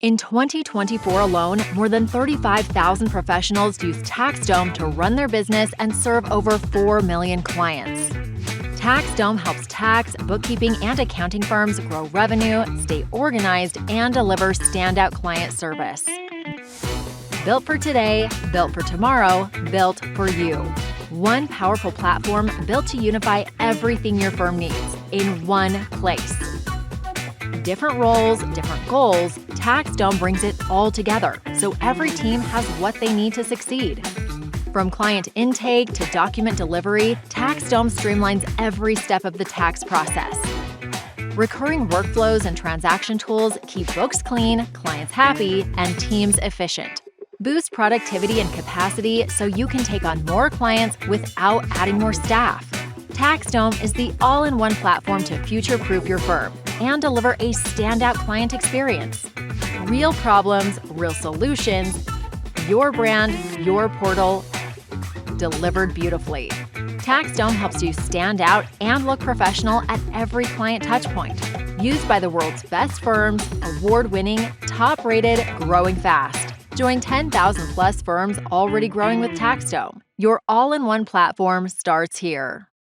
In 2024 alone, more than 35,000 professionals use TaxDome to run their business and serve over 4 million clients. TaxDome helps tax, bookkeeping, and accounting firms grow revenue, stay organized, and deliver standout client service. Built for today, built for tomorrow, built for you. One powerful platform built to unify everything your firm needs in one place. Different roles, different goals, TaxDome brings it all together so every team has what they need to succeed. From client intake to document delivery, TaxDome streamlines every step of the tax process. Recurring workflows and transaction tools keep books clean, clients happy, and teams efficient. Boost productivity and capacity so you can take on more clients without adding more staff. TaxDome is the all-in-one platform to future-proof your firm and deliver a standout client experience. Real problems, real solutions, your brand, your portal, delivered beautifully. TaxDome helps you stand out and look professional at every client touchpoint. Used by the world's best firms, award-winning, top-rated, growing fast. Join 10,000-plus firms already growing with TaxDome. Your all-in-one platform starts here.